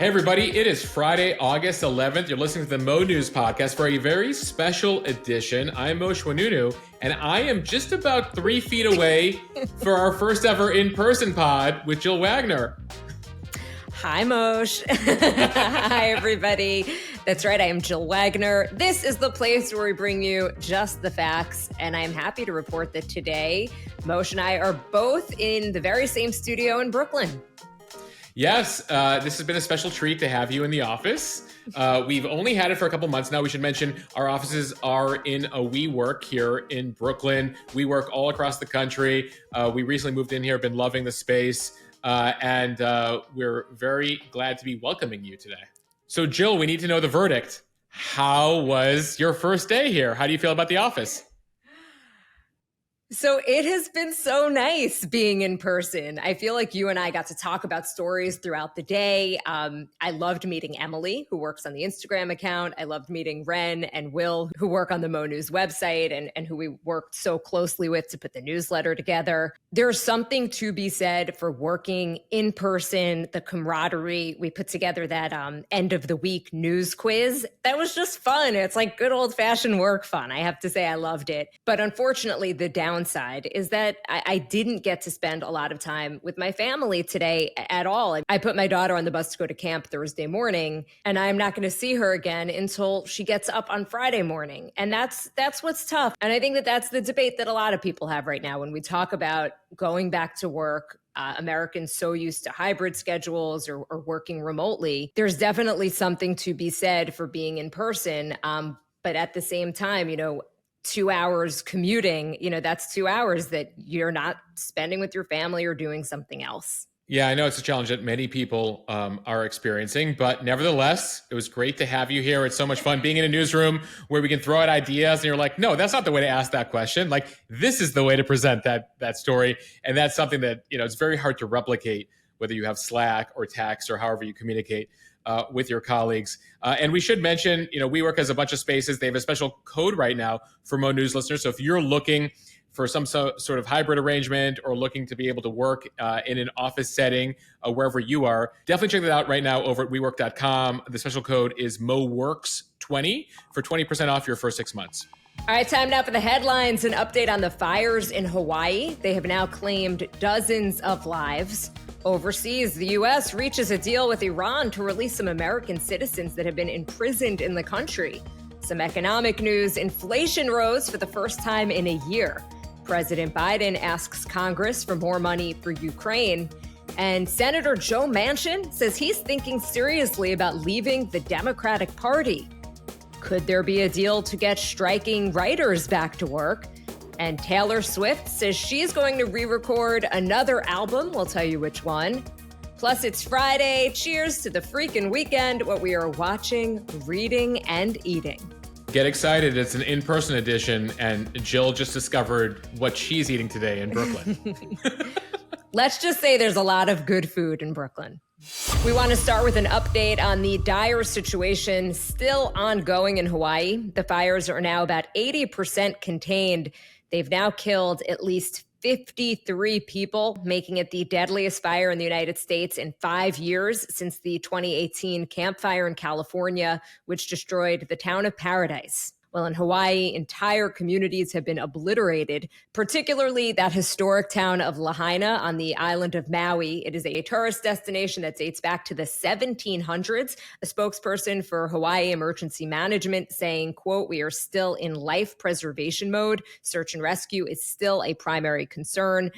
Hey everybody, it is Friday, August 11th. You're listening to the Mo News podcast for a very special edition. I'm Mo Shwanunu, and I am just about 3 feet away for our first ever in-person pod with Jill Wagner. Hi, Mosh. Hi, everybody. That's right, I am Jill Wagner. This is the place where we bring you just the facts, and I'm happy to report that today, Mosh and I are both in the very same studio in Brooklyn. Yes, this has been a special treat to have you in the office. We've only had it for a couple months now. We should mention our offices are in a WeWork here in Brooklyn. We work all across the country. We recently moved in here, been loving the space, and we're very glad to be welcoming you today. So Jill, we need to know the verdict. How was your first day here? How do you feel about the office? So it has been so nice being in person. I feel like you and I got to talk about stories throughout the day. I loved meeting Emily, who works on the Instagram account. I loved meeting Ren and Will, who work on the Mo News website and who we worked so closely with to put the newsletter together. There's something to be said for working in person, the camaraderie. We put together that end of the week news quiz. That was just fun. It's like good old fashioned work fun. I have to say I loved it. But unfortunately, the downside is that I didn't get to spend a lot of time with my family today at all. I put my daughter on the bus to go to camp Thursday morning, and I'm not going to see her again until she gets up on Friday morning. And that's what's tough. And I think that that's the debate that a lot of people have right now when we talk about going back to work. Americans so used to hybrid schedules or working remotely. There's definitely something to be said for being in person. But at the same time, 2 hours commuting, that's 2 hours that you're not spending with your family or doing something else. Yeah, I know it's a challenge that many people are experiencing, but nevertheless, it was great to have you here. It's so much fun being in a newsroom where we can throw out ideas and you're like, no, that's not the way to ask that question. Like, this is the way to present that story. And that's something that, it's very hard to replicate, whether you have Slack or text or however you communicate with your colleagues. And we should mention, WeWork has a bunch of spaces. They have a special code right now for Mo News listeners. So if you're looking for some sort of hybrid arrangement or looking to be able to work in an office setting wherever you are, definitely check that out right now over at WeWork.com. The special code is MoWorks20 for 20% off your first 6 months. All right, time now for the headlines. An update on the fires in Hawaii. They have now claimed dozens of lives. Overseas, the U.S. reaches a deal with Iran to release some American citizens that have been imprisoned in the country. Some economic news. Inflation rose for the first time in a year. President Biden asks Congress for more money for Ukraine. And Senator Joe Manchin says he's thinking seriously about leaving the Democratic Party. Could there be a deal to get striking writers back to work? And Taylor Swift says she's going to re-record another album. We'll tell you which one. Plus, it's Friday. Cheers to the freaking weekend, what we are watching, reading, and eating. Get excited. It's an in-person edition, and Jill just discovered what she's eating today in Brooklyn. Let's just say there's a lot of good food in Brooklyn. We want to start with an update on the dire situation still ongoing in Hawaii. The fires are now about 80% contained. They've now killed at least 53 people, making it the deadliest fire in the United States in 5 years since the 2018 Camp Fire in California, which destroyed the town of Paradise. Well, in Hawaii, entire communities have been obliterated, particularly that historic town of Lahaina on the island of Maui. It is a tourist destination that dates back to the 1700s. A spokesperson for Hawaii Emergency Management saying, quote, "We are still in life preservation mode. Search and rescue is still a primary concern."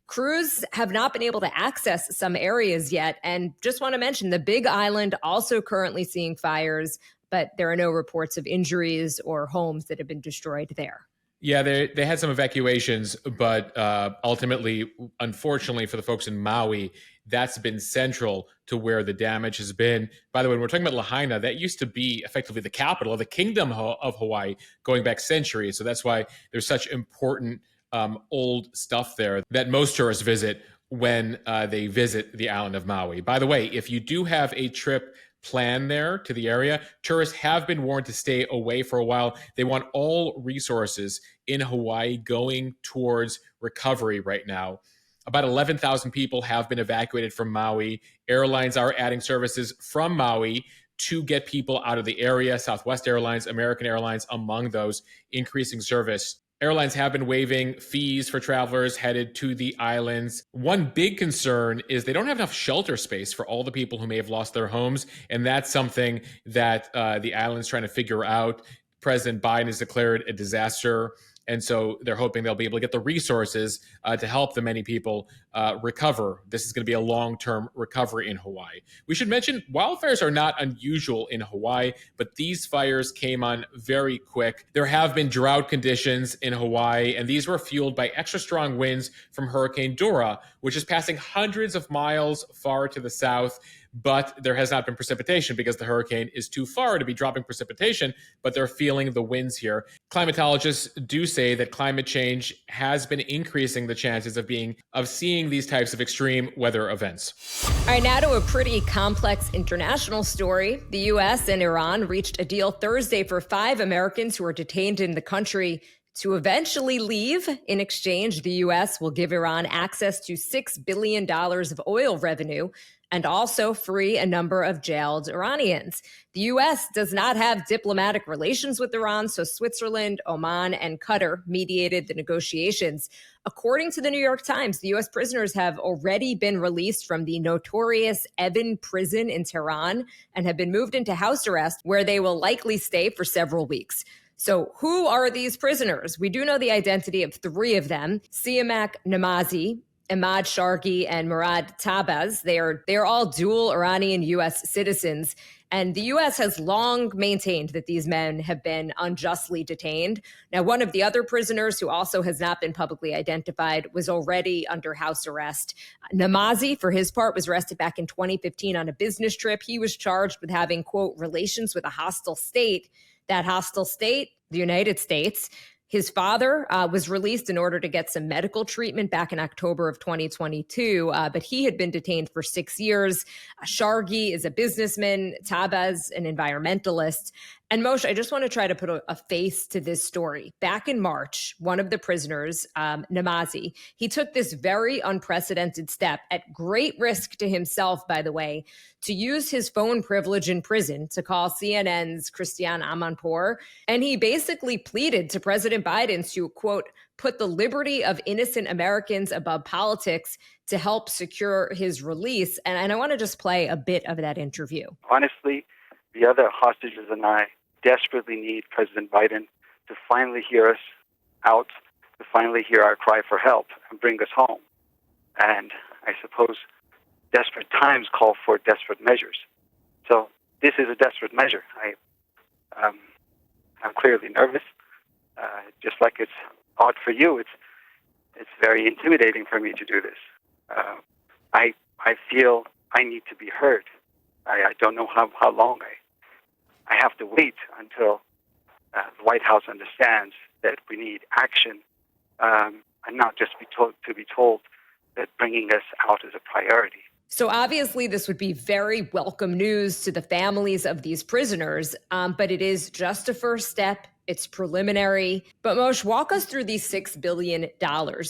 Crews have not been able to access some areas yet. And just want to mention the Big Island also currently seeing fires, but there are no reports of injuries or homes that have been destroyed there. Yeah, they had some evacuations, but ultimately, unfortunately for the folks in Maui, that's been central to where the damage has been. By the way, when we're talking about Lahaina, that used to be effectively the capital of the Kingdom of Hawaii going back centuries. So that's why there's such important old stuff there that most tourists visit when they visit the island of Maui. By the way, if you do have a trip plan there to the area, tourists have been warned to stay away for a while. They want all resources in Hawaii going towards recovery right now. About 11,000 people have been evacuated from Maui. Airlines are adding services from Maui to get people out of the area. Southwest Airlines, American Airlines, among those, increasing service. Airlines have been waiving fees for travelers headed to the islands. One big concern is they don't have enough shelter space for all the people who may have lost their homes, and that's something that the island's trying to figure out. President Biden has declared a disaster, and so they're hoping they'll be able to get the resources to help the many people recover. This is going to be a long-term recovery in Hawaii. We should mention wildfires are not unusual in Hawaii, but these fires came on very quick. There have been drought conditions in Hawaii, and these were fueled by extra strong winds from Hurricane Dora, which is passing hundreds of miles far to the south. But there has not been precipitation because the hurricane is too far to be dropping precipitation, but they're feeling the winds here. Climatologists do say that climate change has been increasing the chances of seeing these types of extreme weather events. All right, now to a pretty complex international story. The U.S. and Iran reached a deal Thursday for 5 Americans who are detained in the country to eventually leave. In exchange, the U.S. will give Iran access to $6 billion of oil revenue and also free a number of jailed Iranians. The U.S. does not have diplomatic relations with Iran, so Switzerland, Oman, and Qatar mediated the negotiations. According to the New York Times, the U.S. prisoners have already been released from the notorious Evin prison in Tehran and have been moved into house arrest, where they will likely stay for several weeks. So who are these prisoners? We do know the identity of 3 of them: Siamak Namazi, Ahmad Shargi, and Murad Tabaz. They are all dual Iranian U.S. citizens. And the U.S. has long maintained that these men have been unjustly detained. Now, one of the other prisoners, who also has not been publicly identified, was already under house arrest. Namazi, for his part, was arrested back in 2015 on a business trip. He was charged with having, quote, relations with a hostile state. That hostile state, the United States. His father was released in order to get some medical treatment back in October of 2022, but he had been detained for 6 years. Shargi is a businessman, Tabaz an environmentalist. And Moshe, I just want to try to put a face to this story. Back in March, one of the prisoners, Namazi, he took this very unprecedented step at great risk to himself, by the way, to use his phone privilege in prison to call CNN's Christiane Amanpour. And he basically pleaded to President Biden to, quote, put the liberty of innocent Americans above politics to help secure his release. And I want to just play a bit of that interview. Honestly, the other hostages and I desperately need President Biden to finally hear us out, to finally hear our cry for help and bring us home. And I suppose desperate times call for desperate measures. So this is a desperate measure. I'm clearly nervous, just like it's odd for you. It's very intimidating for me to do this. I feel I need to be heard. I don't know how long I have to wait until the White House understands that we need action, and not just be told that bringing us out is a priority. So obviously this would be very welcome news to the families of these prisoners, but it is just a first step. It's preliminary. But Moshe, walk us through these $6 billion,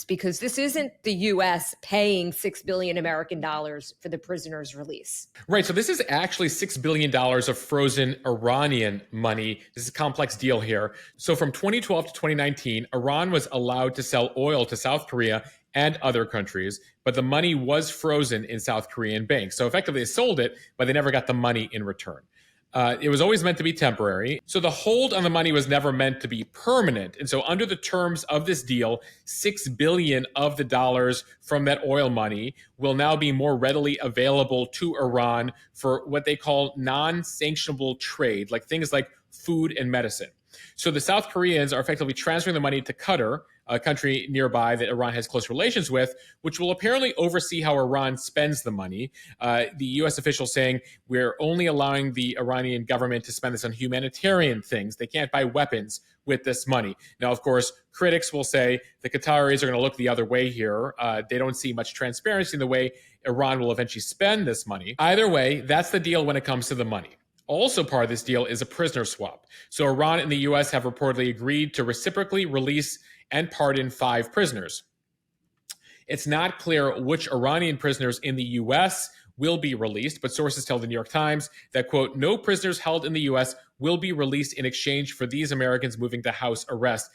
because this isn't the U.S. paying $6 billion American dollars for the prisoners' release. Right. So this is actually $6 billion of frozen Iranian money. This is a complex deal here. So from 2012 to 2019, Iran was allowed to sell oil to South Korea and other countries, but the money was frozen in South Korean banks. So effectively they sold it, but they never got the money in return. It was always meant to be temporary. So the hold on the money was never meant to be permanent. And so under the terms of this deal, $6 billion of the dollars from that oil money will now be more readily available to Iran for what they call non-sanctionable trade, like things like food and medicine. So the South Koreans are effectively transferring the money to Qatar, a country nearby that Iran has close relations with, which will apparently oversee how Iran spends the money. The U.S. official saying we're only allowing the Iranian government to spend this on humanitarian things. They can't buy weapons with this money. Now, of course, critics will say the Qataris are going to look the other way here. They don't see much transparency in the way Iran will eventually spend this money. Either way, that's the deal when it comes to the money. Also part of this deal is a prisoner swap. So Iran and the U.S. have reportedly agreed to reciprocally release and pardon 5 prisoners. It's not clear which Iranian prisoners in the U.S. will be released, but sources tell the New York Times that, quote, no prisoners held in the U.S. will be released in exchange for these Americans moving to house arrest.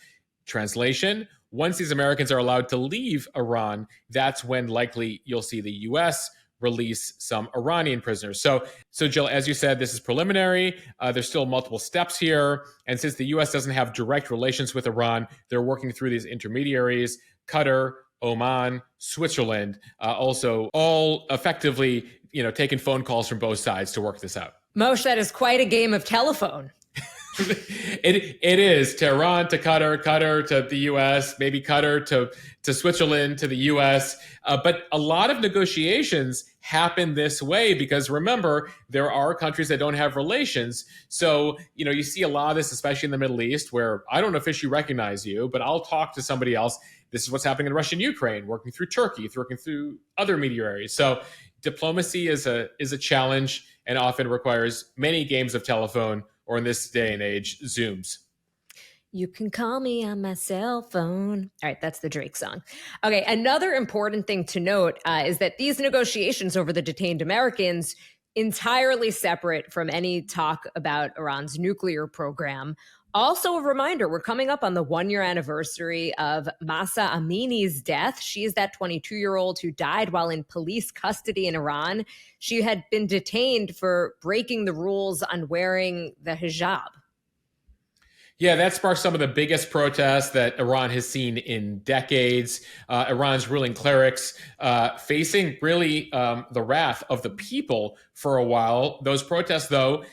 Translation, once these Americans are allowed to leave Iran, that's when likely you'll see the U.S. release some Iranian prisoners. So Jill, as you said, this is preliminary. There's still multiple steps here. And since the U.S. doesn't have direct relations with Iran, they're working through these intermediaries, Qatar, Oman, Switzerland, also all effectively, taking phone calls from both sides to work this out. Moshe, that is quite a game of telephone. It is to Iran, to Qatar to the U.S., maybe Qatar to Switzerland, to the U.S. But a lot of negotiations happen this way because remember, there are countries that don't have relations. So, you see a lot of this, especially in the Middle East, where I don't officially recognize you, but I'll talk to somebody else. This is what's happening in Russia and Ukraine, working through Turkey, working through other intermediaries. So diplomacy is a challenge and often requires many games of telephone, or in this day and age, Zooms. You can call me on my cell phone. All right, that's the Drake song. Okay, another important thing to note is that these negotiations over the detained Americans entirely separate from any talk about Iran's nuclear program. Also, a reminder, we're coming up on the 1-year anniversary of Mahsa Amini's death. She is that 22-year-old who died while in police custody in Iran. She had been detained for breaking the rules on wearing the hijab. Yeah, that sparked some of the biggest protests that Iran has seen in decades. Iran's ruling clerics facing really the wrath of the people for a while. Those protests, though,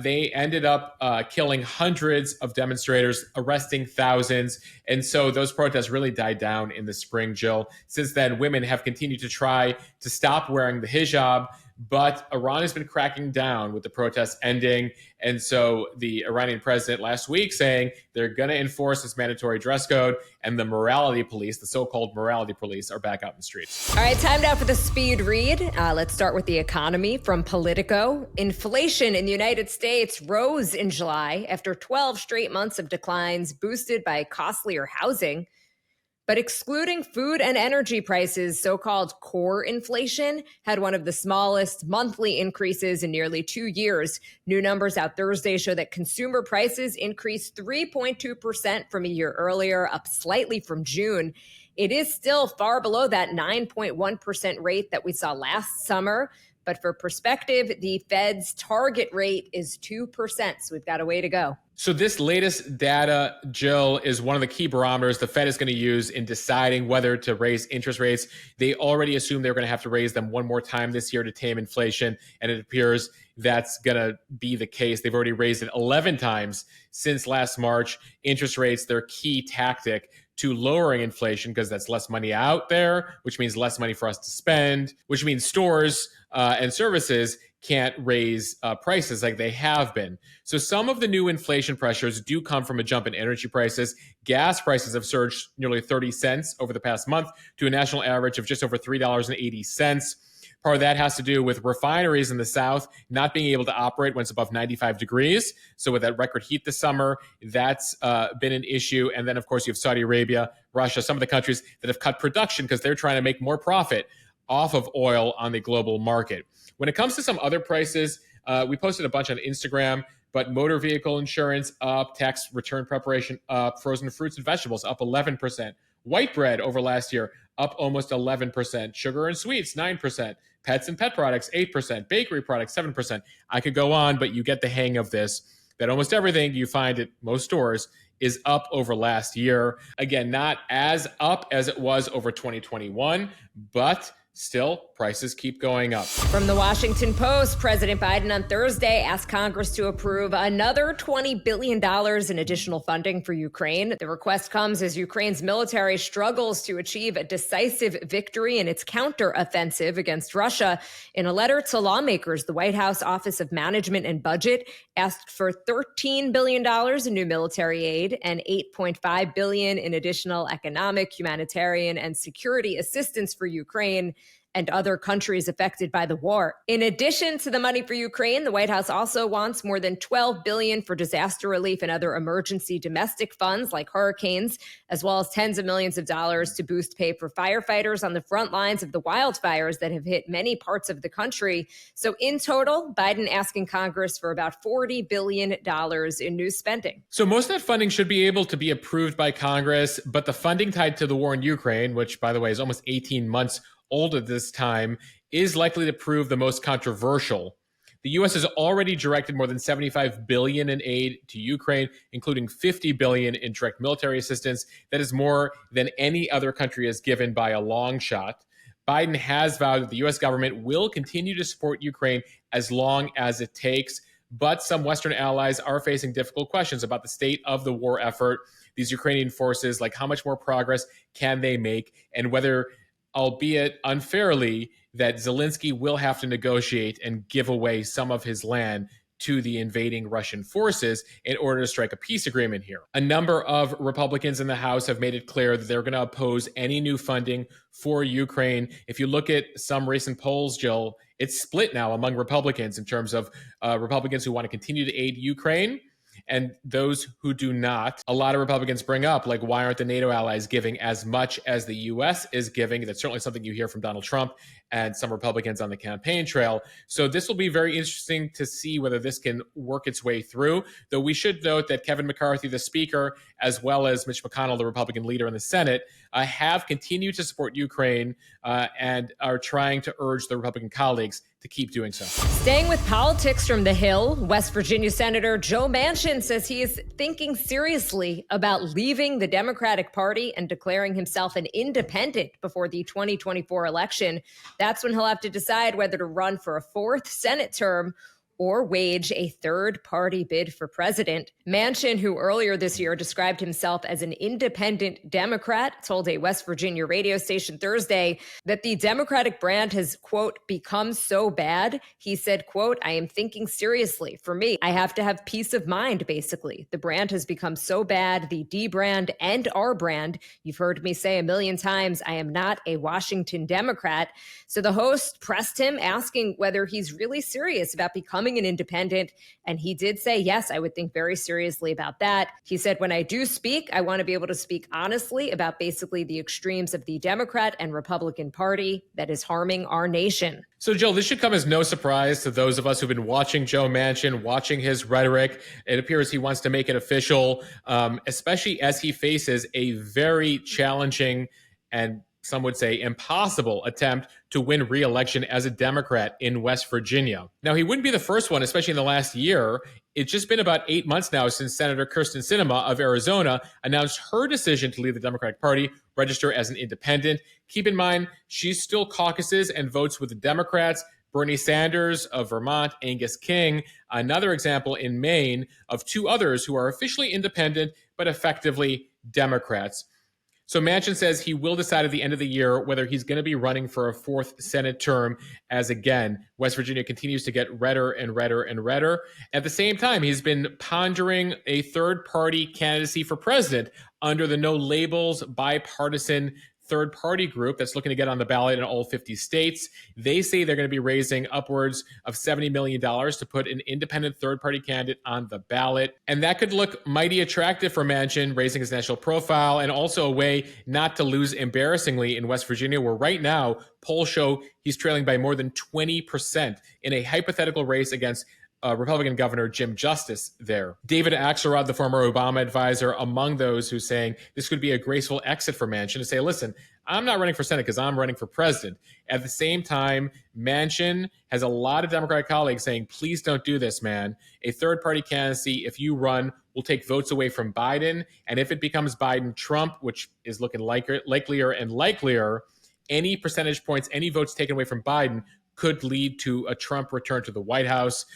they ended up killing hundreds of demonstrators, arresting thousands. And so those protests really died down in the spring, Jill. Since then, women have continued to try to stop wearing the hijab. But Iran has been cracking down with the protests ending. And so the Iranian president last week saying they're going to enforce this mandatory dress code, and the morality police, the so-called morality police, are back out in the streets. All right, time now for the speed read. Let's start with the economy from Politico. Inflation in the United States rose in July after 12 straight months of declines, boosted by costlier housing. But excluding food and energy prices, so-called core inflation had one of the smallest monthly increases in nearly 2 years. New numbers out Thursday show that consumer prices increased 3.2% from a year earlier, up slightly from June. It is still far below that 9.1% rate that we saw last summer. But for perspective, the Fed's target rate is 2%. So we've got a way to go. So this latest data, Jill, is one of the key barometers the Fed is going to use in deciding whether to raise interest rates. They already assume they're going to have to raise them one more time this year to tame inflation, and it appears that's going to be the case. They've already raised it 11 times since last March. Interest rates, their key tactic to lowering inflation, because that's less money out there, which means less money for us to spend, which means stores and services can't raise prices like they have been. So some of the new inflation pressures do come from a jump in energy prices. Gas prices have surged nearly 30 cents over the past month to a national average of just over $3.80. Part of that has to do with refineries in the South not being able to operate when it's above 95 degrees. So with that record heat this summer, that's been an issue. And then, of course, you have Saudi Arabia, Russia, some of the countries that have cut production because they're trying to make more profit off of oil on the global market. When it comes to some other prices, we posted a bunch on Instagram, but motor vehicle insurance up, tax return preparation up, frozen fruits and vegetables up 11%. White bread over last year up almost 11%. Sugar and sweets 9%. Pets and pet products 8%. Bakery products 7%. I could go on, but you get the hang of this, that almost everything you find at most stores is up over last year. Again, not as up as it was over 2021, but still, prices keep going up. From the Washington Post, President Biden on Thursday asked Congress to approve another $20 billion in additional funding for Ukraine. The request comes as Ukraine's military struggles to achieve a decisive victory in its counteroffensive against Russia. In a letter to lawmakers, the White House Office of Management and Budget asked for $13 billion in new military aid and $8.5 billion in additional economic, humanitarian, and security assistance for Ukraine. and other countries affected by the war. In addition to the money for Ukraine, the White House also wants more than $12 billion for disaster relief and other emergency domestic funds like hurricanes, as well as tens of millions of dollars to boost pay for firefighters on the front lines of the wildfires that have hit many parts of the country. So in total, Biden asking Congress for about $40 billion in new spending. So most of that funding should be able to be approved by Congress, but the funding tied to the war in Ukraine, which, by the way, is almost 18 months old at this time, is likely to prove the most controversial. The U.S. has already directed more than $75 billion in aid to Ukraine, including $50 billion in direct military assistance. That is more than any other country has given by a long shot. Biden has vowed that the U.S. government will continue to support Ukraine as long as it takes, but some Western allies are facing difficult questions about the state of the war effort. These Ukrainian forces, like how much more progress can they make, and whether, albeit unfairly, that Zelensky will have to negotiate and give away some of his land to the invading Russian forces in order to strike a peace agreement here. A number of Republicans in the House have made it clear that they're going to oppose any new funding for Ukraine. If you look at some recent polls, Jill, it's split now among Republicans in terms of Republicans who want to continue to aid Ukraine and those who do not. A lot of Republicans bring up, like, why aren't the NATO allies giving as much as the U.S. is giving? That's certainly something you hear from Donald Trump and some Republicans on the campaign trail. So this will be very interesting to see whether this can work its way through, though we should note that Kevin McCarthy, the Speaker, as well as Mitch McConnell, the Republican leader in the Senate, have continued to support Ukraine and are trying to urge their Republican colleagues to keep doing so. Staying with politics from the Hill, West Virginia Senator Joe Manchin says he is thinking seriously about leaving the Democratic Party and declaring himself an independent before the 2024 election. That's when he'll have to decide whether to run for a fourth Senate term or wage a third-party bid for president. Manchin, who earlier this year described himself as an independent Democrat, told a West Virginia radio station Thursday that the Democratic brand has, quote, become so bad. He said, quote, I am thinking seriously. For me, I have to have peace of mind, basically. The brand has become so bad, the D brand and our brand. You've heard me say a million times, I am not a Washington Democrat. So the host pressed him, asking whether he's really serious about becoming an independent. And he did say, yes, I would think very seriously about that. He said, when I do speak, I want to be able to speak honestly about basically the extremes of the Democrat and Republican Party that is harming our nation. So, Jill, this should come as no surprise to those of us who've been watching Joe Manchin, watching his rhetoric. It appears he wants to make it official, especially as he faces a very challenging and some would say impossible attempt to win re-election as a Democrat in West Virginia. Now, he wouldn't be the first one, especially in the last year. It's just been about 8 months now since Senator Kyrsten Sinema of Arizona announced her decision to leave the Democratic Party, register as an independent. Keep in mind, she still caucuses and votes with the Democrats. Bernie Sanders of Vermont, Angus King, another example in Maine of two others who are officially independent but effectively Democrats. So Manchin says he will decide at the end of the year whether he's going to be running for a fourth Senate term, as again, West Virginia continues to get redder and redder and redder. At the same time, he's been pondering a third-party candidacy for president under the No Labels bipartisan third-party group that's looking to get on the ballot in all 50 states. They say they're going to be raising upwards of $70 million to put an independent third-party candidate on the ballot. And that could look mighty attractive for Manchin, raising his national profile, and also a way not to lose embarrassingly in West Virginia, where right now polls show he's trailing by more than 20% in a hypothetical race against Republican Governor Jim Justice there. David Axelrod, the former Obama advisor, among those who's saying this could be a graceful exit for Manchin to say, listen, I'm not running for Senate because I'm running for president. At the same time, Manchin has a lot of Democratic colleagues saying, please don't do this, man. A third-party candidacy, if you run, will take votes away from Biden. And if it becomes Biden-Trump, which is looking likelier and likelier, any percentage points, any votes taken away from Biden could lead to a Trump return to the White House.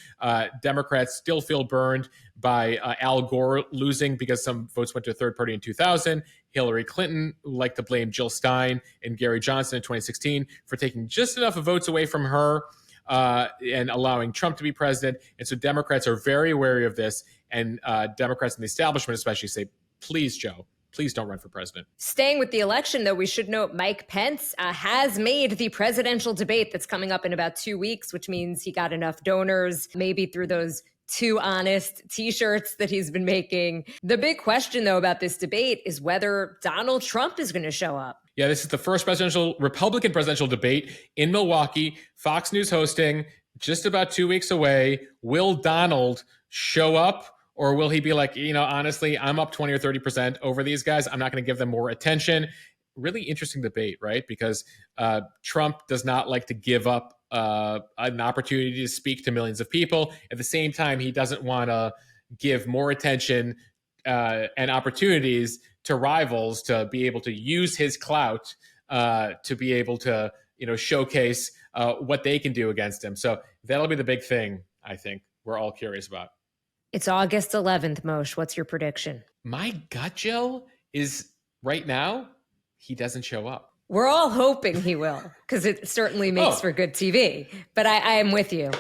Democrats still feel burned by Al Gore losing because some votes went to a third party in 2000. Hillary Clinton liked to blame Jill Stein and Gary Johnson in 2016 for taking just enough of votes away from her and allowing Trump to be president. And so Democrats are very wary of this. And Democrats in the establishment especially say, please, Joe, Please don't run for president. Staying with the election, though, we should note Mike Pence has made the presidential debate that's coming up in about 2 weeks, which means he got enough donors, maybe through those Too Honest t-shirts that he's been making. The big question, though, about this debate is whether Donald Trump is going to show up. Yeah, this is the first Republican presidential debate in Milwaukee. Fox News hosting, just about 2 weeks away. Will Donald show up? Or will he be like, honestly, I'm up 20 or 30% over these guys. I'm not going to give them more attention. Really interesting debate, right? Because Trump does not like to give up an opportunity to speak to millions of people. At the same time, he doesn't want to give more attention and opportunities to rivals to be able to use his clout to be able to, showcase what they can do against him. So that'll be the big thing, I think, we're all curious about. It's August 11th, Moshe. What's your prediction? My gut, Jill, is right now, he doesn't show up. We're all hoping he will, because it certainly makes for good TV. But I am with you.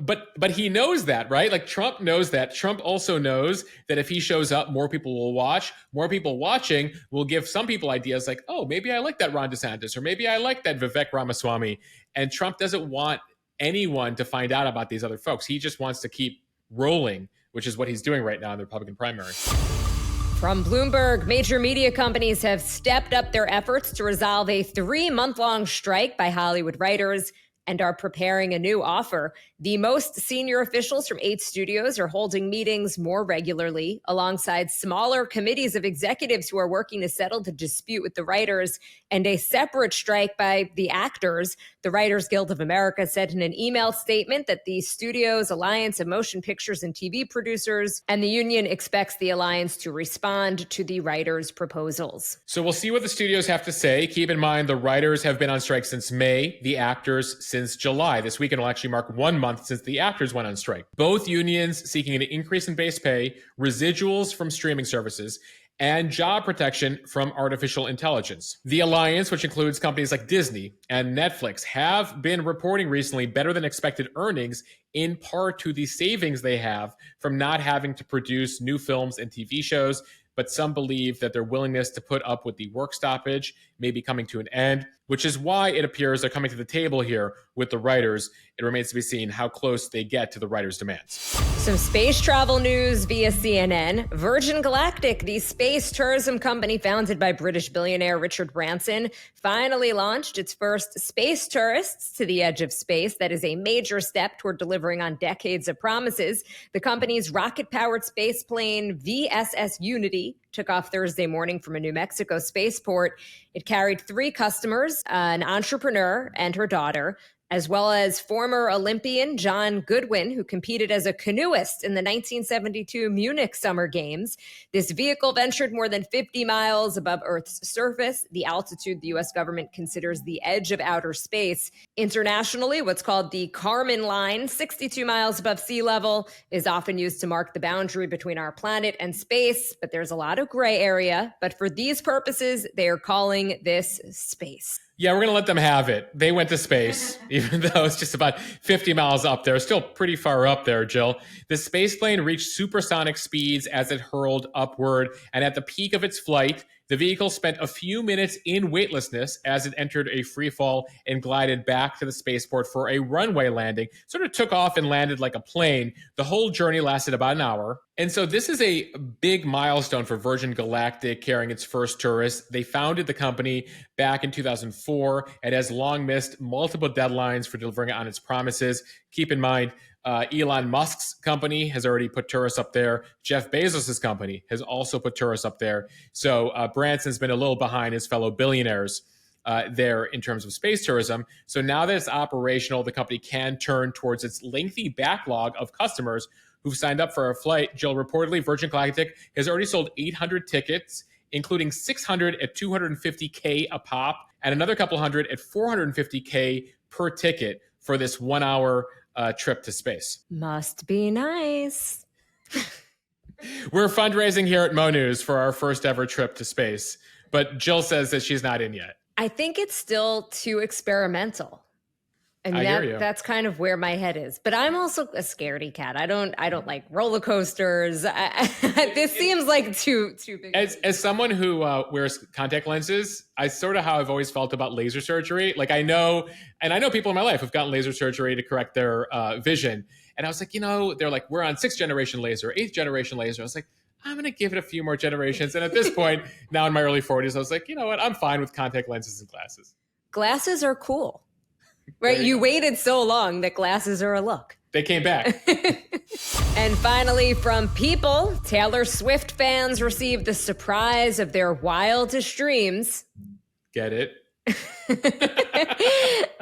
But he knows that, right? Like Trump knows that. Trump also knows that if he shows up, more people will watch. More people watching will give some people ideas like, oh, maybe I like that Ron DeSantis, or maybe I like that Vivek Ramaswamy. And Trump doesn't want anyone to find out about these other folks. He just wants to keep rolling, which is what he's doing right now in the Republican primary. From Bloomberg, major media companies have stepped up their efforts to resolve a 3-month-long strike by Hollywood writers and are preparing a new offer. The most senior officials from 8 studios are holding meetings more regularly alongside smaller committees of executives who are working to settle the dispute with the writers and a separate strike by the actors. The Writers Guild of America said in an email statement that the Studios Alliance of Motion Pictures and TV Producers and the union expects the alliance to respond to the writers' proposals. So we'll see what the studios have to say. Keep in mind the writers have been on strike since May, the actors since July. This weekend will actually mark 1 month since the actors went on strike. Both unions seeking an increase in base pay, residuals from streaming services, and job protection from artificial intelligence. The alliance, which includes companies like Disney and Netflix, have been reporting recently better than expected earnings, in part to the savings they have from not having to produce new films and TV shows. But some believe that their willingness to put up with the work stoppage may be coming to an end, which is why it appears they're coming to the table here with the writers. It remains to be seen how close they get to the writers' demands. Some space travel news via CNN. Virgin Galactic, the space tourism company founded by British billionaire Richard Branson, finally launched its first space tourists to the edge of space. That is a major step toward delivering on decades of promises. The company's rocket-powered space plane VSS Unity took off Thursday morning from a New Mexico spaceport. It carried 3 customers, an entrepreneur and her daughter, as well as former Olympian John Goodwin, who competed as a canoeist in the 1972 Munich Summer Games. This vehicle ventured more than 50 miles above Earth's surface, the altitude the U.S. government considers the edge of outer space. Internationally, what's called the Kármán line, 62 miles above sea level, is often used to mark the boundary between our planet and space, but there's a lot of gray area. But for these purposes, they are calling this space. Yeah, we're going to let them have it. They went to space, even though it's just about 50 miles up there. Still pretty far up there, Jill. The space plane reached supersonic speeds as it hurled upward, and at the peak of its flight, the vehicle spent a few minutes in weightlessness as it entered a free fall and glided back to the spaceport for a runway landing. Sort of took off and landed like a plane. The whole journey lasted about an hour. And so this is a big milestone for Virgin Galactic carrying its first tourists. They founded the company back in 2004. It has long missed multiple deadlines for delivering on its promises. Keep in mind, Elon Musk's company has already put tourists up there. Jeff Bezos' company has also put tourists up there. So Branson's been a little behind his fellow billionaires there in terms of space tourism. So now that it's operational, the company can turn towards its lengthy backlog of customers who've signed up for a flight. Jill, reportedly, Virgin Galactic has already sold 800 tickets, including 600 at $250K a pop and another couple hundred at $450K per ticket for this 1 hour trip to space. Must be nice. We're fundraising here at Mo News for our first ever trip to space, but Jill says that she's not in yet. I think it's still too experimental. And I hear you. that's kind of where my head is. But I'm also a scaredy cat. I don't like roller coasters. This seems like too big. As someone who wears contact lenses, I sort of how I've always felt about laser surgery. Like I know people in my life who've gotten laser surgery to correct their vision. And I was like, they're like, we're on 6th generation laser, 8th generation laser. I was like, I'm going to give it a few more generations. And at this point, now in my early 40s, I was like, you know what? I'm fine with contact lenses and glasses. Glasses are cool. Right? You waited so long that glasses are a look. They came back. And finally, from People, Taylor Swift fans received the surprise of their wildest dreams. Get it?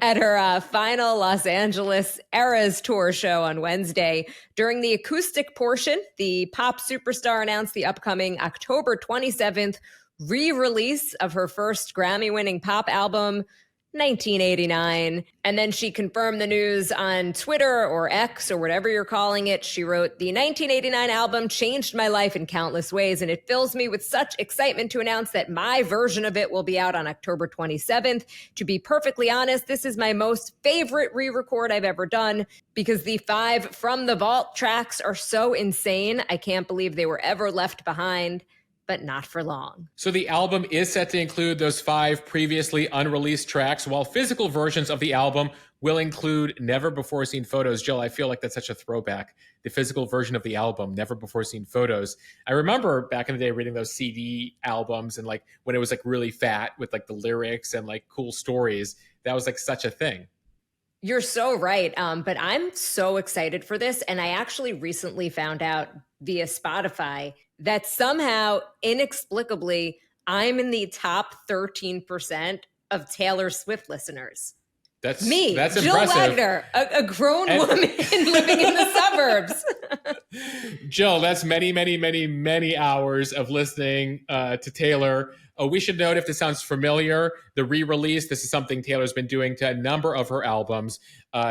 At her final Los Angeles Eras Tour show on Wednesday. During the acoustic portion, the pop superstar announced the upcoming October 27th re-release of her first Grammy-winning pop album, 1989. And then she confirmed the news on Twitter or X or whatever you're calling it. She wrote, "The 1989 album changed my life in countless ways, and it fills me with such excitement to announce that my version of it will be out on October 27th. To be perfectly honest, this is my most favorite re-record I've ever done because the 5 From the Vault tracks are so insane. I can't believe they were ever left behind. But not for long." So the album is set to include those 5 previously unreleased tracks, while physical versions of the album will include never before seen photos. Jill, I feel like that's such a throwback. The physical version of the album, never before seen photos. I remember back in the day reading those CD albums and like when it was like really fat with like the lyrics and like cool stories. That was like such a thing. You're so right. But I'm so excited for this. And I actually recently found out via Spotify that somehow, inexplicably, I'm in the top 13% of Taylor Swift listeners. That's me, that's Jill impressive. Wagner, a grown woman living in the suburbs. Jill, that's many, many, many, many hours of listening to Taylor. We should note, if this sounds familiar, the re-release, this is something Taylor's been doing to a number of her albums.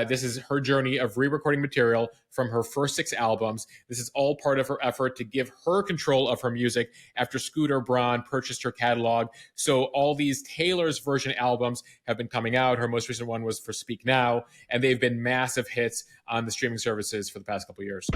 This is her journey of re-recording material from her first 6 albums. This is all part of her effort to give her control of her music after Scooter Braun purchased her catalog. So all these Taylor's version albums have been coming out. Her most recent one was for Speak Now, and they've been massive hits on the streaming services for the past couple of years.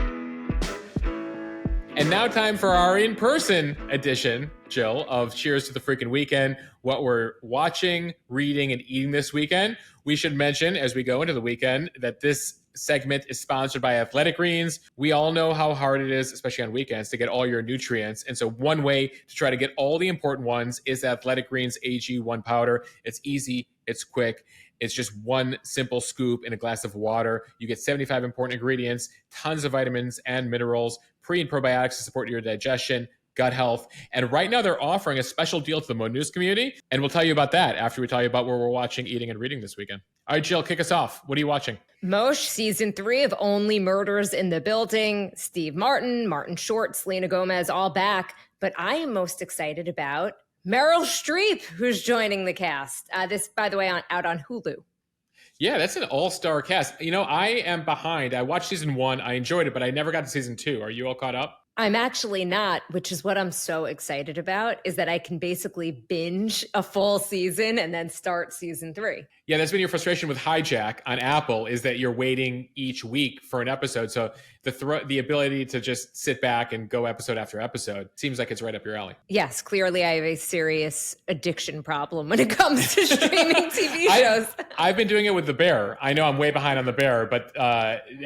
And now time for our in-person edition, Jill, of Cheers to the Freaking Weekend, what we're watching, reading, and eating this weekend. We should mention, as we go into the weekend, that this segment is sponsored by Athletic Greens. We all know how hard it is, especially on weekends, to get all your nutrients. And so one way to try to get all the important ones is Athletic Greens AG1 powder. It's easy, it's quick. It's just one simple scoop in a glass of water. You get 75 important ingredients, tons of vitamins and minerals, pre and probiotics to support your digestion, gut health. And right now they're offering a special deal to the Mo News community. And we'll tell you about that after we tell you about what we're watching, eating, and reading this weekend. All right, Jill, kick us off. What are you watching? Mosh, season 3 of Only Murders in the Building. Steve Martin, Martin Short, Selena Gomez, all back. But I am most excited about Meryl Streep, who's joining the cast. This, by the way, out on Hulu. Yeah, that's an all-star cast. I am behind. I watched season 1. I enjoyed it, but I never got to season 2. Are you all caught up? I'm actually not, which is what I'm so excited about, is that I can basically binge a full season and then start season 3. Yeah, that's been your frustration with Hijack on Apple, is that you're waiting each week for an episode. So the ability to just sit back and go episode after episode seems like it's right up your alley. Yes, clearly I have a serious addiction problem when it comes to streaming TV shows. I've been doing it with The Bear. I know I'm way behind on The Bear, but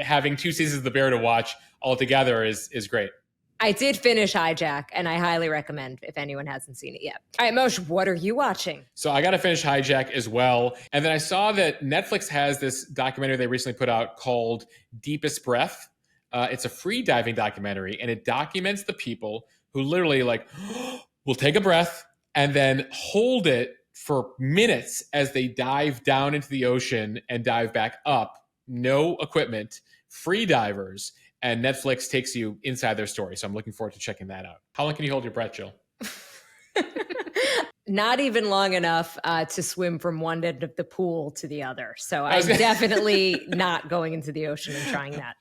having 2 seasons of The Bear to watch altogether is great. I did finish Hijack, and I highly recommend if anyone hasn't seen it yet. All right, Moshe, what are you watching? So I got to finish Hijack as well. And then I saw that Netflix has this documentary they recently put out called Deepest Breath. It's a free diving documentary, and it documents the people who literally will take a breath and then hold it for minutes as they dive down into the ocean and dive back up. No equipment, free divers. And Netflix takes you inside their story. So I'm looking forward to checking that out. How long can you hold your breath, Jill? Not even long enough to swim from one end of the pool to the other. So I'm definitely not going into the ocean and trying that.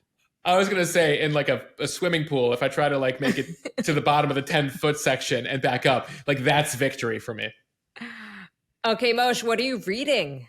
I was going to say in like a swimming pool, if I try to make it to the bottom of the 10-foot section and back up, that's victory for me. Okay, Moshe, what are you reading?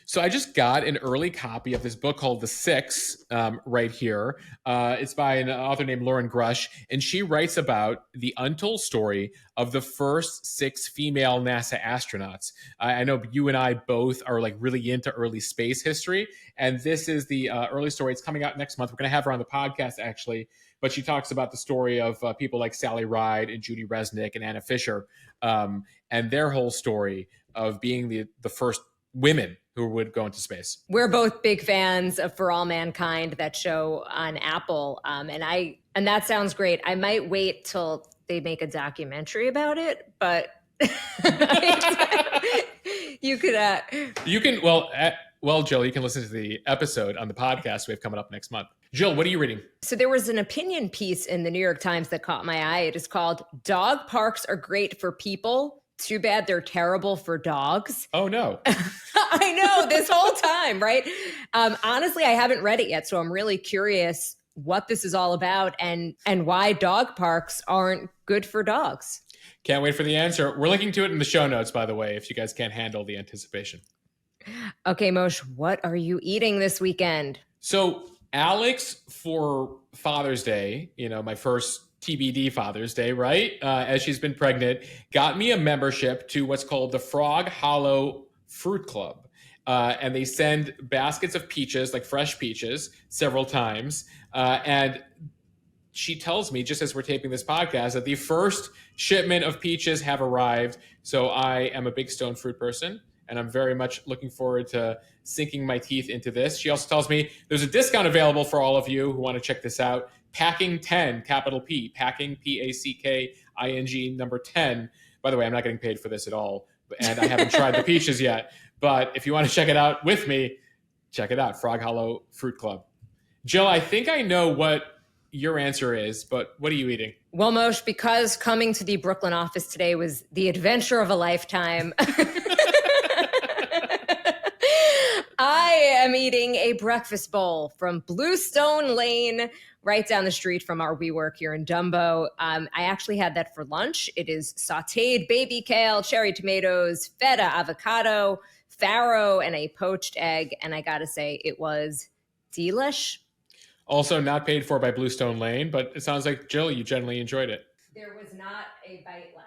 So I just got an early copy of this book called The Six right here. It's by an author named Lauren Grush, and she writes about the untold story of the first 6 female NASA astronauts. I know you and I both are like really into early space history, and this is the early story. It's coming out next month. We're going to have her on the podcast, actually, but she talks about the story of people like Sally Ride and Judy Resnick and Anna Fisher, and their whole story of being the first women who would go into space. We're both big fans of For All Mankind, that show on Apple, and that sounds great. I might wait till they make a documentary about it, but you can. Well, Jill, you can listen to the episode on the podcast we have coming up next month. Jill, what are you reading? So there was an opinion piece in the New York Times that caught my eye. It is called "Dog Parks Are Great for People. Too bad they're terrible for dogs." Oh, no. I know, this whole time, right? Honestly, I haven't read it yet, so I'm really curious what this is all about and why dog parks aren't good for dogs. Can't wait for the answer. We're linking to it in the show notes, by the way, if you guys can't handle the anticipation. Okay, Moshe, what are you eating this weekend? So Alex, for Father's Day, my first TBD Father's Day, right? As she's been pregnant, got me a membership to what's called the Frog Hollow Fruit Club. And they send baskets of peaches, like fresh peaches, several times. And she tells me, just as we're taping this podcast, that the first shipment of peaches have arrived. So I am a big stone fruit person, and I'm very much looking forward to sinking my teeth into this. She also tells me there's a discount available for all of you who want to check this out. Packing 10, capital P, Packing, Packing, number 10. By the way, I'm not getting paid for this at all, and I haven't tried the peaches yet. But if you want to check it out with me, check it out, Frog Hollow Fruit Club. Jill, I think I know what your answer is, but what are you eating? Well, Moshe, because coming to the Brooklyn office today was the adventure of a lifetime, I am eating a breakfast bowl from Bluestone Lane, right down the street from our WeWork here in Dumbo. I actually had that for lunch. It is sauteed baby kale, cherry tomatoes, feta, avocado, farro, and a poached egg. And I gotta say, it was delish. Also not paid for by Bluestone Lane, but it sounds like, Jill, you generally enjoyed it. There was not a bite left.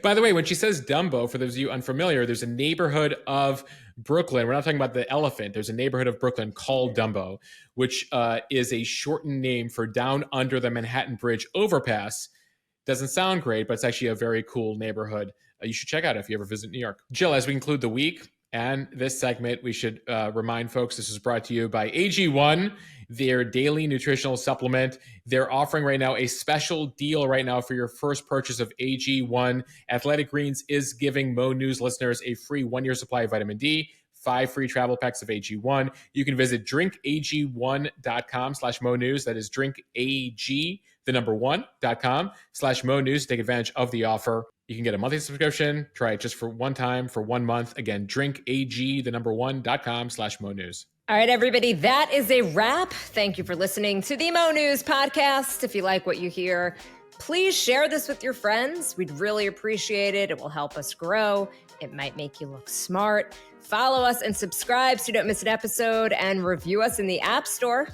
By the way, when she says Dumbo, for those of you unfamiliar, there's a neighborhood of Brooklyn. We're not talking about the elephant. There's a neighborhood of Brooklyn called Dumbo, which is a shortened name for down under the Manhattan Bridge overpass. Doesn't sound great, but it's actually a very cool neighborhood. You should check out if you ever visit New York. Jill, as we conclude the week and this segment, we should remind folks this is brought to you by AG1, their daily nutritional supplement. They're offering right now a special deal right now for your first purchase of AG1. Athletic Greens is giving Mo News listeners a free 1-year supply of vitamin D, 5 free travel packs of AG1. You can visit drinkag1.com/Mo News. That is drinkag1.com/Mo News. Take advantage of the offer. You can get a monthly subscription. Try it just for one time for 1 month. Again, drinkag1.com/Mo News. All right, everybody, that is a wrap. Thank you for listening to the Mo News podcast. If you like what you hear, please share this with your friends. We'd really appreciate it. It will help us grow. It might make you look smart. Follow us and subscribe so you don't miss an episode, and review us in the App Store.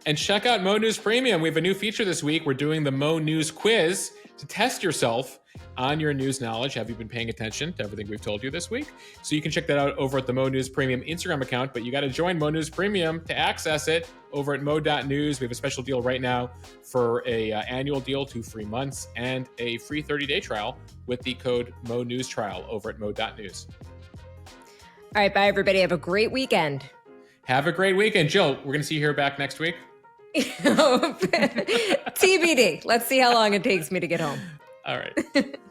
And check out Mo News Premium. We have a new feature this week. We're doing the Mo News quiz to test yourself on your news knowledge. Have you been paying attention to everything we've told you this week? So you can check that out over at the Mo News Premium Instagram account, but you got to join Mo News Premium to access it over at mo.news. We have a special deal right now for a annual deal, 2 free months, and a free 30-day trial with the code Mo News Trial over at mo.news. All right, bye, everybody. Have a great weekend. Have a great weekend. Jill, we're going to see you here back next week. TBD. Let's see how long it takes me to get home. All right.